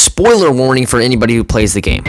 spoiler warning for anybody who plays the game.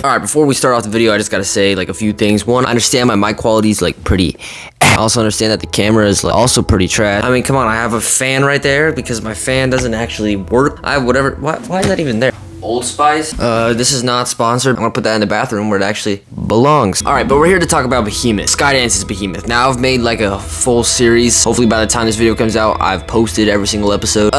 Alright, before we start off the video, I just gotta say like a few things. One, I understand my mic quality is like pretty. I also understand that the camera is like, also pretty trash. I mean, come on, I have a fan right there because my fan doesn't actually work. I have whatever. Why is that even there? Old Spice. This is not sponsored. I'm gonna put that in the bathroom where it actually belongs. Alright, but we're here to talk about Behemoth. Skydance's Behemoth. Now, I've made like a full series. Hopefully by the time this video comes out, I've posted every single episode.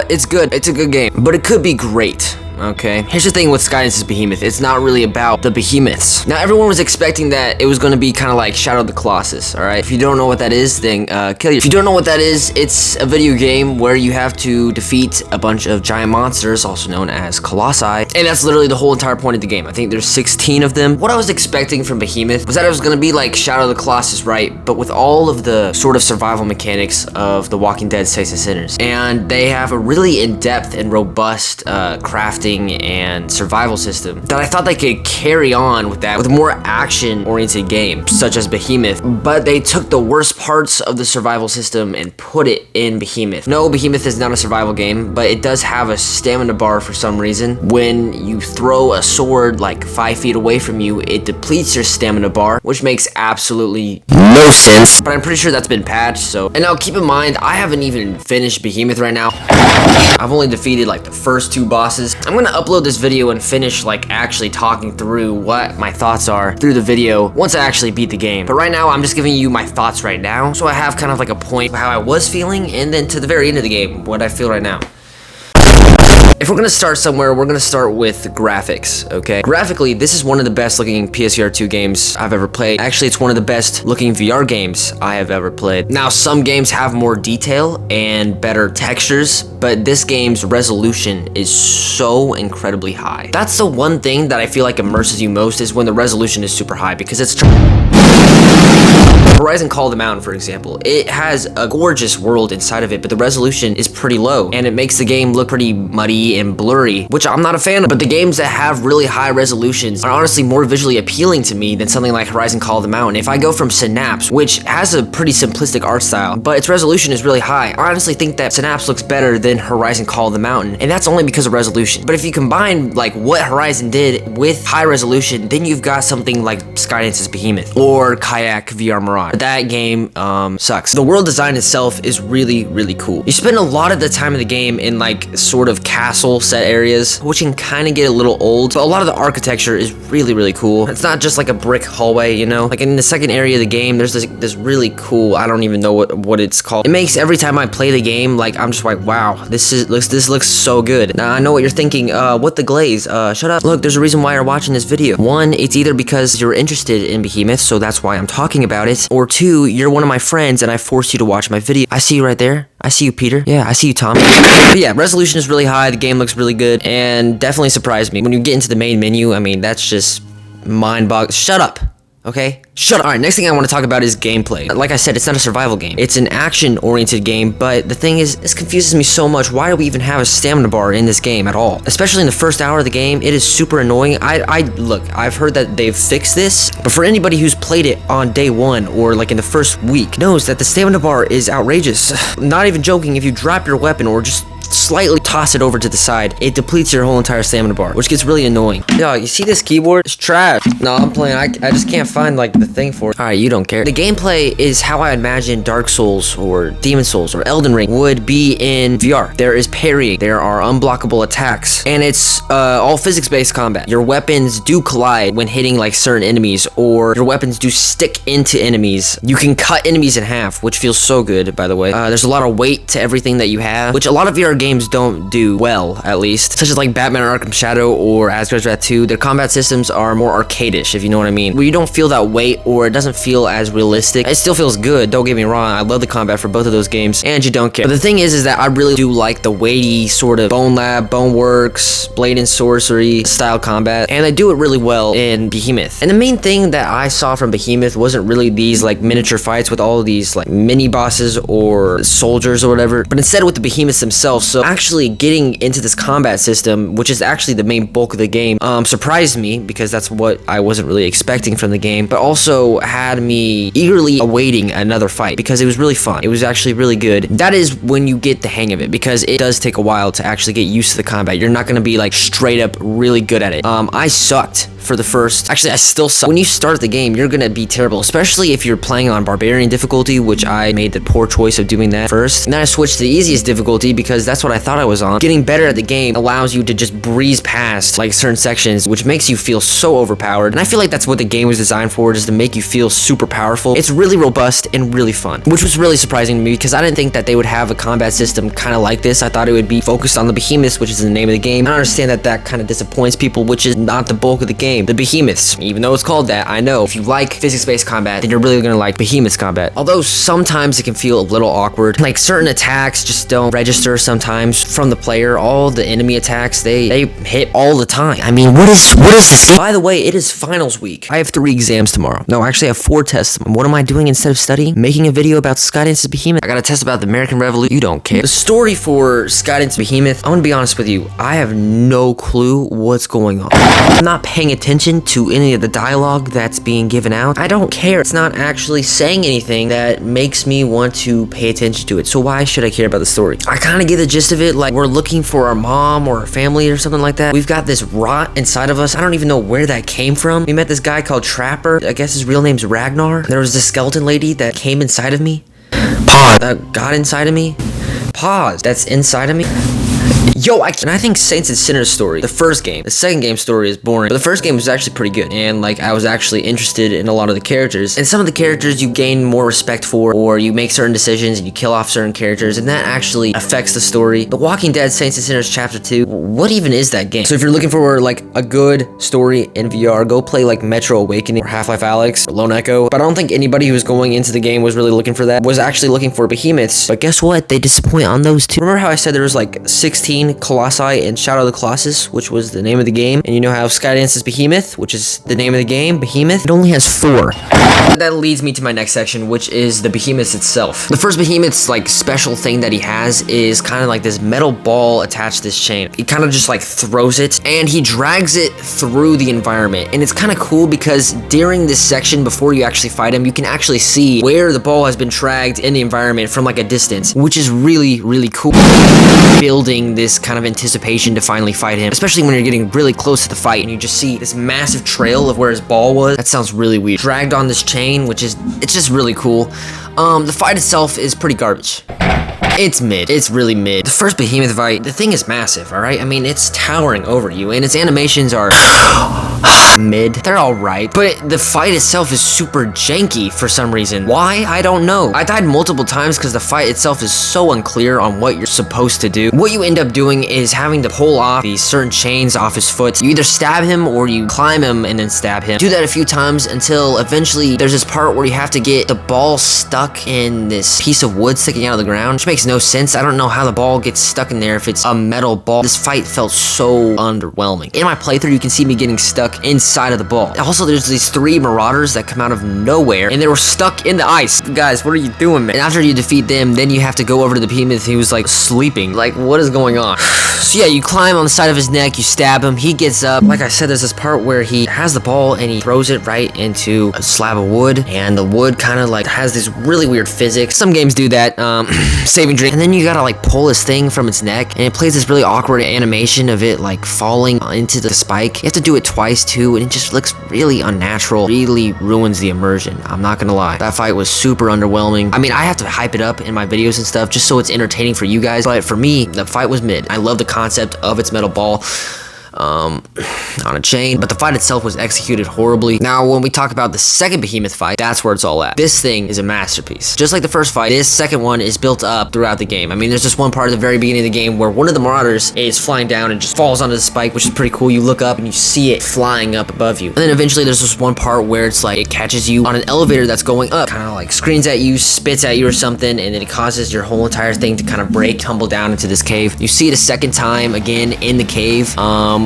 It's good. It's a good game, but it could be great. Okay, here's the thing with Skydance's Behemoth. It's not really about the behemoths. Now, everyone was expecting that it was going to be kind of like Shadow of the Colossus, alright? If you don't know what that is, then kill you. If you don't know what that is, it's a video game where you have to defeat a bunch of giant monsters, also known as Colossi. And that's literally the whole entire point of the game. I think there's 16 of them. What I was expecting from Behemoth was that it was going to be like Shadow of the Colossus, right? But with all of the sort of survival mechanics of The Walking Dead Saints and Sinners. And they have a really in-depth and robust crafting and survival system that I thought they could carry on with that with a more action-oriented game, such as Behemoth. But they took the worst parts of the survival system and put it in Behemoth. No, Behemoth is not a survival game, but it does have a stamina bar for some reason. When you throw a sword like 5 feet away from you, it depletes your stamina bar, which makes absolutely no sense. But I'm pretty sure that's been patched, so. And now keep in mind, I haven't even finished Behemoth right now. I've only defeated like the first 2 bosses. I'm gonna upload this video and finish like actually talking through what my thoughts are through the video once I actually beat the game. But right now, I'm just giving you my thoughts right now, so I have kind of like a point of how I was feeling, and then to the very end of the game, what I feel right now. If we're gonna start somewhere, we're gonna start with graphics, okay? Graphically, this is one of the best looking PSVR 2 games I've ever played. Actually, it's one of the best looking VR games I have ever played. Now, some games have more detail and better textures, but this game's resolution is so incredibly high. That's the one thing that I feel like immerses you most, is when the resolution is super high, because it's Horizon Call of the Mountain, for example. It has a gorgeous world inside of it, but the resolution is pretty low, and it makes the game look pretty muddy and blurry, which I'm not a fan of. But the games that have really high resolutions are honestly more visually appealing to me than something like Horizon Call of the Mountain. If I go from Synapse, which has a pretty simplistic art style, but its resolution is really high, I honestly think that Synapse looks better than Horizon Call of the Mountain, and that's only because of resolution. But if you combine like what Horizon did with high resolution, then you've got something like Skydance's Behemoth or Kayak VR Mirage. That game sucks. The world design itself is really, really cool. You spend a lot of the time of the game in like sort of castle set areas, which can kind of get a little old, but a lot of the architecture is really, really cool. It's not just like a brick hallway, you know? Like in the second area of the game, there's this really cool, I don't even know what it's called. It makes every time I play the game, like I'm just like, wow, this looks so good. Now I know what you're thinking, what the glaze? Shut up. Look, there's a reason why you're watching this video. One, it's either because you're interested in Behemoth, so that's why I'm talking about it, or 2, you're one of my friends and I forced you to watch my video. I see you right there. I see you, Peter. Yeah, I see you, Tommy. But yeah, resolution is really high. The game looks really good and definitely surprised me. When you get into the main menu, I mean, that's just mind-boggling. Shut up. Okay? Shut up. Alright, next thing I want to talk about is gameplay. Like I said, it's not a survival game. It's an action-oriented game, but the thing is, this confuses me so much. Why do we even have a stamina bar in this game at all? Especially in the first hour of the game, it is super annoying. Look, I've heard that they've fixed this, but for anybody who's played it on day 1 or like in the first week, knows that the stamina bar is outrageous. Not even joking, if you drop your weapon or just slightly toss it over to the side, it depletes your whole entire stamina bar, which gets really annoying. Yo, you see this keyboard? It's trash. No, I'm playing. I just can't find like the thing for it. Alright, you don't care. The gameplay is how I imagine Dark Souls or Demon Souls or Elden Ring would be in VR. There is parrying, there are unblockable attacks, and it's all physics-based combat. Your weapons do collide when hitting like certain enemies, or your weapons do stick into enemies. You can cut enemies in half, which feels so good, by the way. There's a lot of weight to everything that you have, which a lot of VR games don't do well, at least. Such as like Batman Arkham Shadow or Asgard's Wrath 2, their combat systems are more arcade-ish, if you know what I mean. Where you don't feel that weight, or it doesn't feel as realistic. It still feels good, don't get me wrong. I love the combat for both of those games, and you don't care. But the thing is that I really do like the weighty sort of Bone Lab, Boneworks, Blade and Sorcery style combat, and they do it really well in Behemoth. And the main thing that I saw from Behemoth wasn't really these like miniature fights with all of these like mini bosses or soldiers or whatever, but instead with the behemoths themselves. So actually getting into this combat system, which is actually the main bulk of the game, surprised me because that's what I wasn't really expecting from the game, but also had me eagerly awaiting another fight because it was really fun. It was actually really good. That is when you get the hang of it, because it does take a while to actually get used to the combat. You're not going to be like straight up really good at it. I sucked for the first, actually I still suck. When you start the game, you're gonna be terrible, especially if you're playing on barbarian difficulty, which I made the poor choice of doing that first. And then I switched to the easiest difficulty because that's what I thought I was on. Getting better at the game allows you to just breeze past like certain sections, which makes you feel so overpowered. And I feel like that's what the game was designed for, just to make you feel super powerful. It's really robust and really fun, which was really surprising to me because I didn't think that they would have a combat system kind of like this. I thought it would be focused on the behemoths, which is the name of the game. I understand that that kind of disappoints people, which is not the bulk of the game. The behemoths, even though it's called that, I know if you like physics-based combat, then you're really gonna like behemoths combat. Although sometimes it can feel a little awkward, like certain attacks just don't register sometimes from the player. All the enemy attacks, they hit all the time. I mean, what is this? By the way, it is finals week. I have 3 exams tomorrow. No, actually I have 4 tests. What am I doing instead of studying? Making a video about Skydance's Behemoth. I got a test about the American Revolution. You don't care. The story for Skydance's Behemoth, I'm gonna be honest with you, I have no clue what's going on. I'm not paying attention to any of the dialogue that's being given out. I don't care. It's not actually saying anything that makes me want to pay attention to it. So why should I care about the story? I kind of get the gist of it, like we're looking for our mom or our family or something like that. We've got this rot inside of us. I don't even know where that came from. We met this guy called Trapper. I guess his real name's Ragnar. There was this skeleton lady that came inside of me. Pause. That got inside of me. Pause. That's inside of me. Yo, I think Saints and Sinners story, the first game, the second game story is boring, but the first game was actually pretty good, and like I was actually interested in a lot of the characters, and some of the characters you gain more respect for, or you make certain decisions and you kill off certain characters, and that actually affects the story. The Walking Dead Saints and Sinners Chapter 2, what even is that game? So if you're looking for like a good story in VR, go play like Metro Awakening or Half-Life Alyx or Lone Echo, but I don't think anybody who was going into the game was really looking for that, was actually looking for behemoths, but guess what? They disappoint on those too. Remember how I said there was like 16 Colossi in Shadow of the Colossus, which was the name of the game, and you know how Skydance's Behemoth, which is the name of the game, Behemoth, it only has 4. That leads me to my next section, which is the behemoth itself. The first behemoth's like special thing that he has is kind of like this metal ball attached to this chain. He kind of just like throws it and he drags it through the environment, and it's kind of cool because during this section before you actually fight him, you can actually see where the ball has been dragged in the environment from like a distance, which is really cool. Building this kind of anticipation to finally fight him, especially when you're getting really close to the fight and you just see this massive trail of where his ball was. That sounds really weird. Dragged on this chain, which is, it's just really cool. The fight itself is pretty garbage. It's mid. It's really mid. The first behemoth fight, the thing is massive, alright? I mean, it's towering over you, and its animations are mid. They're alright, but the fight itself is super janky for some reason. Why? I don't know. I died multiple times because the fight itself is so unclear on what you're supposed to do. What you end up doing is having to pull off these certain chains off his foot. You either stab him or you climb him and then stab him. Do that a few times until eventually there's this part where you have to get the ball stuck in this piece of wood sticking out of the ground, which makes no sense. I don't know how the ball gets stuck in there if it's a metal ball. This fight felt so underwhelming. In my playthrough, you can see me getting stuck inside of the ball. Also, there's these 3 marauders that come out of nowhere, and they were stuck in the ice. Guys, what are you doing, man? And after you defeat them, then you have to go over to the behemoth who's like sleeping. Like, what is going on? So yeah, you climb on the side of his neck, you stab him, he gets up. Like I said, there's this part where he has the ball and he throws it right into a slab of wood, and the wood kind of like has this really weird physics. Some games do that, saving drink. And then you gotta like pull this thing from its neck, and it plays this really awkward animation of it like falling into the spike. You have to do it twice too, and it just looks really unnatural. Really ruins the immersion. I'm not gonna lie. That fight was super underwhelming. I mean, I have to hype it up in my videos and stuff just so it's entertaining for you guys, but for me, the fight was mid. I love the concept of its metal ball on a chain, but the fight itself was executed horribly. Now, when we talk about the second behemoth fight, that's where it's all at. This thing is a masterpiece. Just like the first fight, this second one is built up throughout the game. I mean, there's this one part at the very beginning of the game where one of the marauders is flying down and just falls onto the spike, which is pretty cool. You look up and you see it flying up above you. And then eventually there's this one part where it's like it catches you on an elevator that's going up, kind of like screams at you, spits at you or something, and then it causes your whole entire thing to kind of break, tumble down into this cave. You see it a second time again in the cave.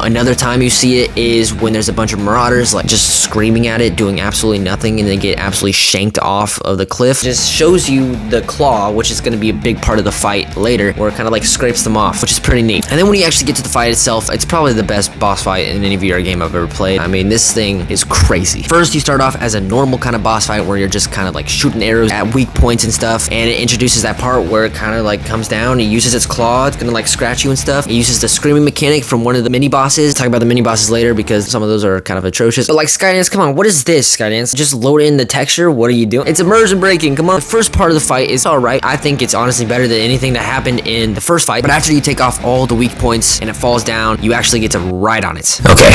Another time you see it is when there's a bunch of marauders like just screaming at it, doing absolutely nothing, and they get absolutely shanked off of the cliff. Just shows you the claw, which is going to be a big part of the fight later, where it kind of like scrapes them off, which is pretty neat. And then when you actually get to the fight itself, it's probably the best boss fight in any VR game I've ever played. I mean, this thing is crazy. First, you start off as a normal kind of boss fight where you're just kind of like shooting arrows at weak points and stuff, and it introduces that part where it kind of like comes down, it uses its claw, it's gonna like scratch you and stuff. It uses the screaming mechanic from one of the mini bosses. Talk about the mini bosses later because some of those are kind of atrocious. But like Skydance, come on, what is this, Skydance? Just load in the texture, what are you doing? It's immersion breaking, come on. The first part of the fight is alright. I think it's honestly better than anything that happened in the first fight, but after you take off all the weak points and it falls down, you actually get to ride on it. Okay.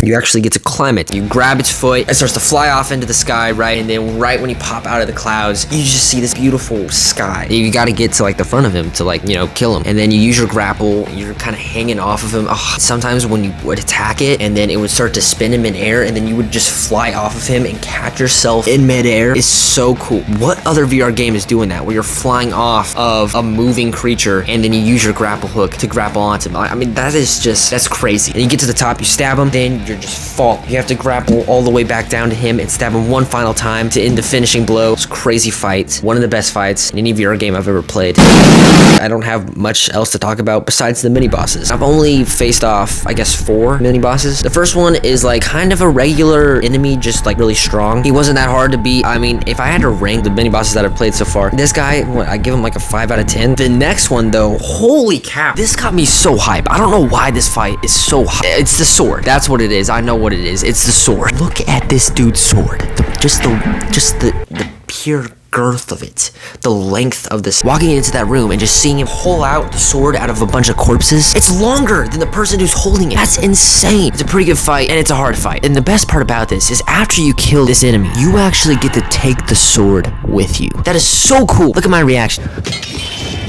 You actually get to climb it. You grab its foot, it starts to fly off into the sky, right? And then right when you pop out of the clouds, you just see this beautiful sky. You gotta get to like the front of him to like, you know, kill him. And then you use your grapple, you're kind of hanging off of him. Oh, sometimes when you would attack it and then it would start to spin in midair and then you would just fly off of him and catch yourself in midair. It's so cool. What other VR game is doing that, where you're flying off of a moving creature and then you use your grapple hook to grapple onto him? I mean, that's crazy. And you get to the top, you stab him, then you're just fall. You have to grapple all the way back down to him and stab him one final time to end the finishing blow. It's a crazy fight. One of the best fights in any VR game I've ever played. I don't have much else to talk about besides the mini bosses. I've only faced off, I guess, 4 mini bosses. The first one is like kind of a regular enemy, just like really strong. He wasn't that hard to beat. I mean, if I had to rank the mini bosses that I've played so far, this guy, I give him like a 5 out of 10. The next one though, holy cow, this got me so hyped. I don't know why this fight is so hyped. It's the sword. That's what it is. I know what it is. It's the sword. Look at this dude's sword. Just the pure girth of it, the length of this. Walking into that room and just seeing him pull out the sword out of a bunch of corpses, it's longer than the person who's holding it. That's insane. It's a pretty good fight, and it's a hard fight. And the best part about this is after you kill this enemy, you actually get to take the sword with you. That is so cool. Look at my reaction.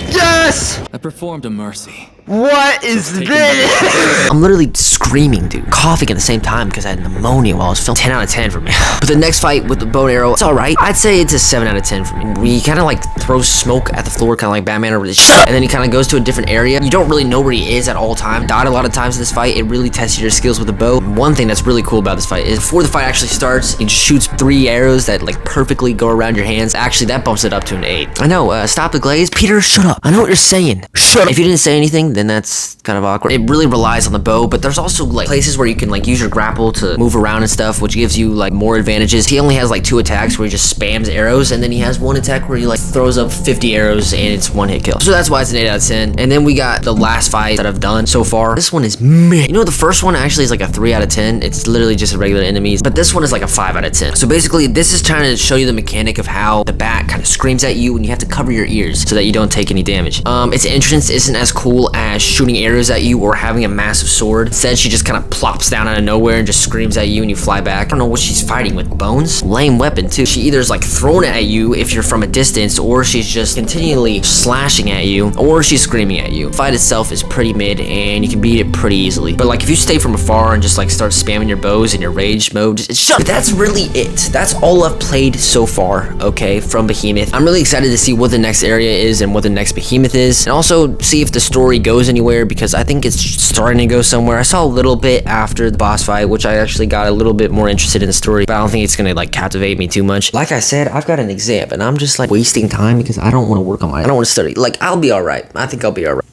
Yes! I performed a mercy. What is this? I'm literally screaming, dude. Coughing at the same time because I had pneumonia while I was filming. 10 out of 10 for me. But the next fight with the bow and arrow, it's alright. I'd say it's a 7 out of 10 for me. He kind of like throws smoke at the floor, kind of like Batman over the and then he kind of goes to a different area. You don't really know where he is at all times. Died a lot of times in this fight. It really tested your skills with the bow. One thing that's really cool about this fight is before the fight actually starts, he just shoots 3 arrows that like perfectly go around your hands. Actually, that bumps it up to an 8. I know, stop the glaze. Peter, shut up. I know what you're saying. Shut up. If you didn't say anything, then that's kind of awkward. It really relies on the bow, but there's also like places where you can like use your grapple to move around and stuff, which gives you like more advantages. He only has like 2 attacks where he just spams arrows, and then he has 1 attack where he like throws up 50 arrows and it's 1 hit kill. So that's why it's an 8 out of 10. And then we got the last fight that I've done so far. This one is meh. You know, the first one actually is like a 3 out of 10. It's literally just a regular enemies, but this one is like a 5 out of 10. So basically, this is trying to show you the mechanic of how the bat kind of screams at you and you have to cover your ears so that you don't take any damage. Its entrance isn't as cool as shooting arrows at you or having a massive sword. Instead, she just kind of plops down out of nowhere and just screams at you and you fly back. I don't know what she's fighting with. Bones? Lame weapon too. She either is like throwing it at you if you're from a distance, or she's just continually slashing at you, or she's screaming at you. The fight itself is pretty mid and you can beat it pretty easily. But like if you stay from afar and just like start spamming your bows in your rage mode, just shut. But that's really it. That's all I've played so far, okay, from Behemoth. I'm really excited to see what the next area is and what the next Behemoth is, and also see if the story goes anywhere, because I think it's starting to go somewhere. I saw a little bit after the boss fight, which I actually got a little bit more interested in the story, but I don't think it's gonna like captivate me too much. Like I said, I've got an exam and I'm just like wasting time because I don't want to work on I don't want to study. Like, I'll be alright. I think I'll be alright.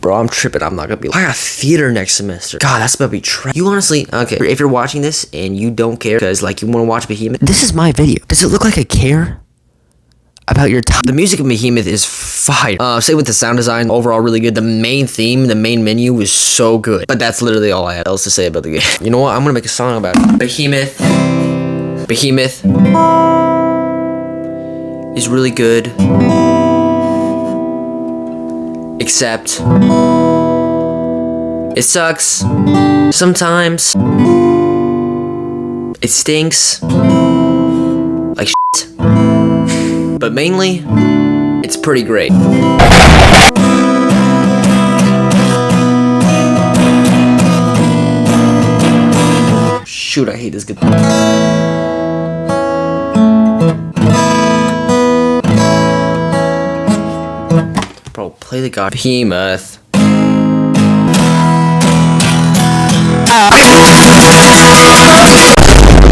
Bro, I'm tripping. I'm not gonna be. I got theater next semester. God, that's about to be You honestly, okay, if you're watching this and you don't care because like you want to watch Behemoth, this is my video. Does it look like I care about your time? The music of Behemoth is fire. Same with the sound design. Overall, really good. The main theme, the main menu is so good. But that's literally all I have else to say about the game. You know what? I'm gonna make a song about it. Behemoth is really good. Except it sucks sometimes. It stinks like shit. But mainly, it's pretty great. Shoot, I hate this guitar. Bro, play the god Behemoth.